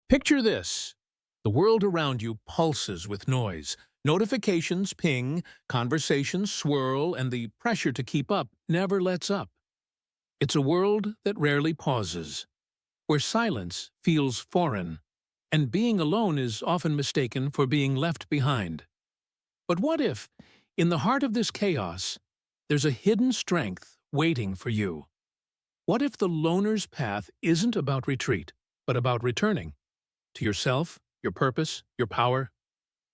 Picture this. The world around you pulses with noise. Notifications ping, conversations swirl, and the pressure to keep up never lets up. It's a world that rarely pauses, where silence feels foreign, and being alone is often mistaken for being left behind. But what if, in the heart of this chaos, there's a hidden strength waiting for you? What if the loner's path isn't about retreat, but about returning? To yourself, your purpose, your power.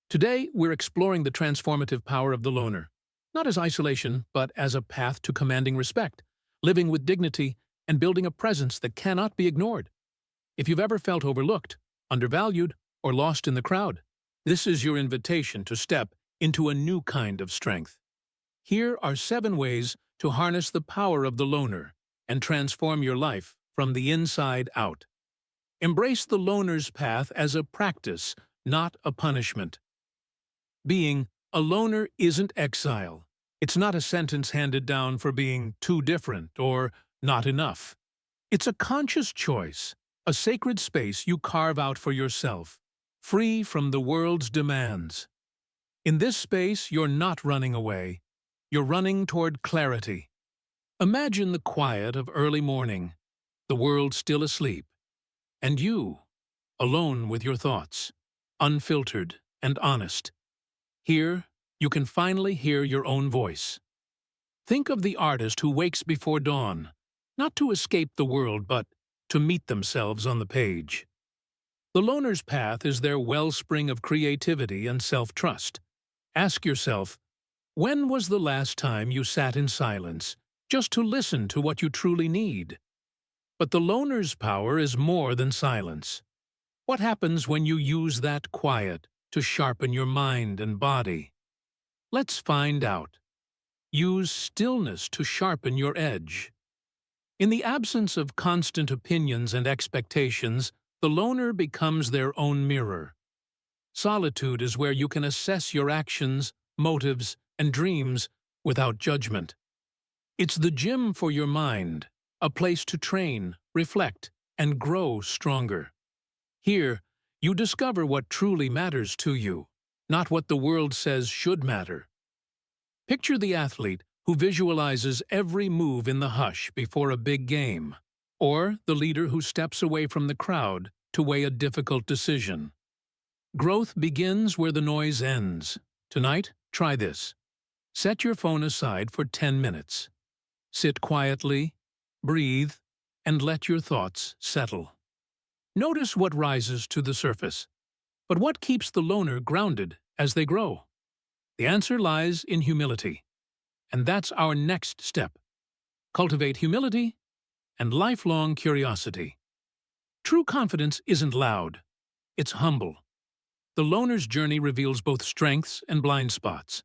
Today, we're exploring the transformative power of the loner, not as isolation, but as a path to commanding respect, living with dignity, and building a presence that cannot be ignored. If you've ever felt overlooked, undervalued, or lost in the crowd, this is your invitation to step into a new kind of strength. Here are 7 ways to harness the power of the loner and transform your life from the inside out. Embrace the loner's path as a practice, not a punishment. Being a loner isn't exile. It's not a sentence handed down for being too different or not enough. It's a conscious choice, a sacred space you carve out for yourself, free from the world's demands. In this space, you're not running away. You're running toward clarity. Imagine the quiet of early morning, the world still asleep, and you, alone with your thoughts, unfiltered and honest. Here, you can finally hear your own voice. Think of the artist who wakes before dawn, not to escape the world, but to meet themselves on the page. The loner's path is their wellspring of creativity and self-trust. Ask yourself, when was the last time you sat in silence, just to listen to what you truly need? But the loner's power is more than silence. What happens when you use that quiet to sharpen your mind and body? Let's find out. Use stillness to sharpen your edge. In the absence of constant opinions and expectations, the loner becomes their own mirror. Solitude is where you can assess your actions, motives, and dreams without judgment. It's the gym for your mind, a place to train, reflect, and grow stronger. Here, you discover what truly matters to you, not what the world says should matter. Picture the athlete who visualizes every move in the hush before a big game, or the leader who steps away from the crowd to weigh a difficult decision. Growth begins where the noise ends. Tonight, try this. Set your phone aside for 10 minutes. Sit quietly, breathe, and let your thoughts settle. Notice what rises to the surface. But what keeps the loner grounded as they grow? The answer lies in humility. And that's our next step. Cultivate humility and lifelong curiosity. True confidence isn't loud. It's humble. The loner's journey reveals both strengths and blind spots.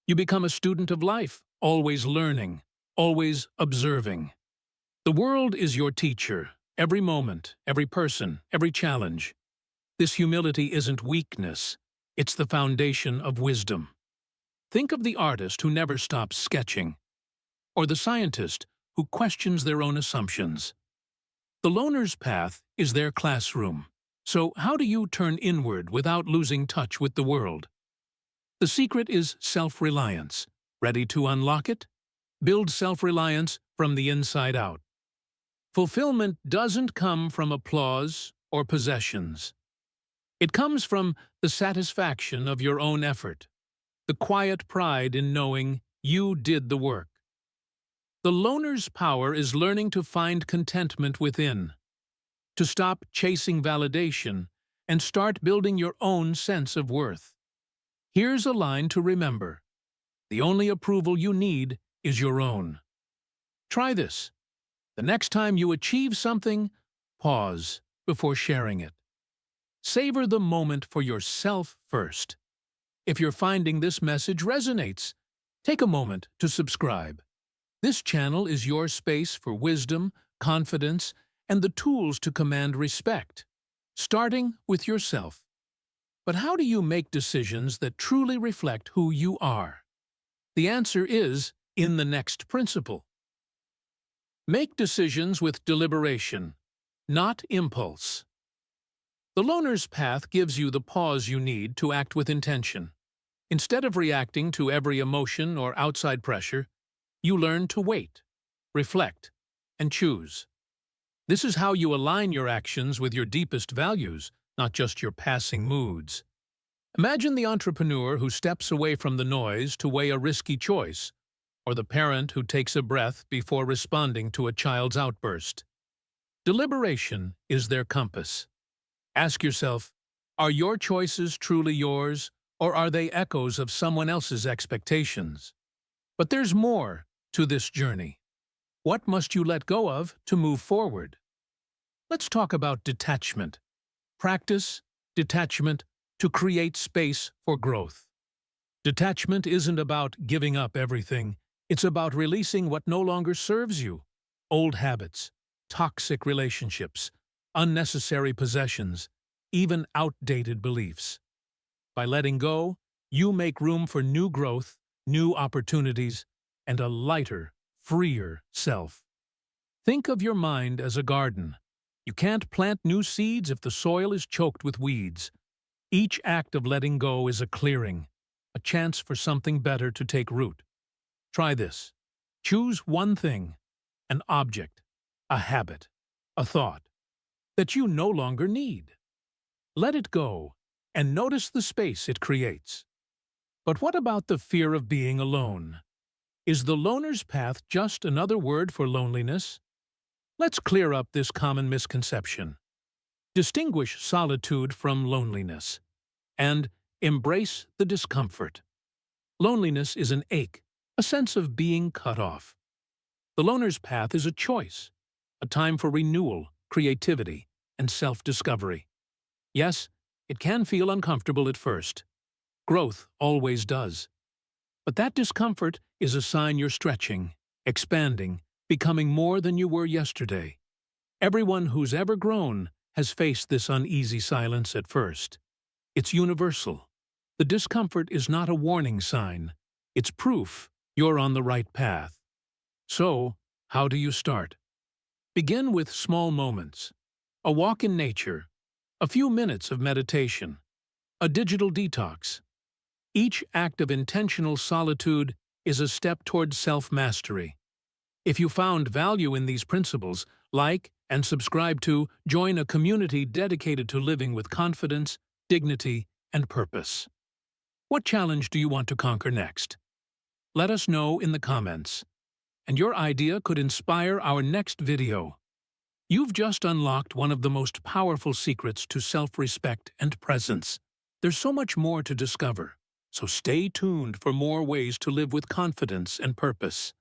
You become a student of life, always learning, always observing. The world is your teacher, every moment, every person, every challenge. This humility isn't weakness, it's the foundation of wisdom. Think of the artist who never stops sketching, or the scientist who questions their own assumptions. The loner's path is their classroom. So how do you turn inward without losing touch with the world? The secret is self-reliance. Ready to unlock it? Build self-reliance from the inside out. Fulfillment doesn't come from applause or possessions. It comes from the satisfaction of your own effort, the quiet pride in knowing you did the work. The loner's power is learning to find contentment within, to stop chasing validation and start building your own sense of worth. Here's a line to remember. The only approval you need is your own. Try this. The next time you achieve something, pause before sharing it. Savor the moment for yourself first. If you're finding this message resonates, take a moment to subscribe. This channel is your space for wisdom, confidence, and the tools to command respect, starting with yourself. But how do you make decisions that truly reflect who you are? The answer is in the next principle. Make decisions with deliberation, not impulse. The loner's path gives you the pause you need to act with intention. Instead of reacting to every emotion or outside pressure, you learn to wait, reflect, and choose. This is how you align your actions with your deepest values, not just your passing moods. Imagine the entrepreneur who steps away from the noise to weigh a risky choice, or the parent who takes a breath before responding to a child's outburst. Deliberation is their compass. Ask yourself, are your choices truly yours, or are they echoes of someone else's expectations? But there's more to this journey. What must you let go of to move forward? Let's talk about detachment. Practice detachment to create space for growth. Detachment isn't about giving up everything. It's about releasing what no longer serves you. Old habits, toxic relationships, unnecessary possessions, even outdated beliefs. By letting go, you make room for new growth, new opportunities, and a lighter, freer self. Think of your mind as a garden. You can't plant new seeds if the soil is choked with weeds. Each act of letting go is a clearing, a chance for something better to take root. Try this. Choose one thing, an object, a habit, a thought, that you no longer need. Let it go, and notice the space it creates. But what about the fear of being alone? Is the loner's path just another word for loneliness? Let's clear up this common misconception. Distinguish solitude from loneliness, and embrace the discomfort. Loneliness is an ache, a sense of being cut off. The loner's path is a choice, a time for renewal, creativity, and self-discovery. Yes, it can feel uncomfortable at first. Growth always does. But that discomfort is a sign you're stretching, expanding, becoming more than you were yesterday. Everyone who's ever grown has faced this uneasy silence at first. It's universal. The discomfort is not a warning sign. It's proof you're on the right path. So, how do you start? Begin with small moments. A walk in nature, a few minutes of meditation, a digital detox. Each act of intentional solitude is a step towards self-mastery. If you found value in these principles, like and subscribe to, join a community dedicated to living with confidence, dignity, and purpose. What challenge do you want to conquer next? Let us know in the comments. And your idea could inspire our next video. You've just unlocked one of the most powerful secrets to self-respect and presence. There's so much more to discover, so stay tuned for more ways to live with confidence and purpose.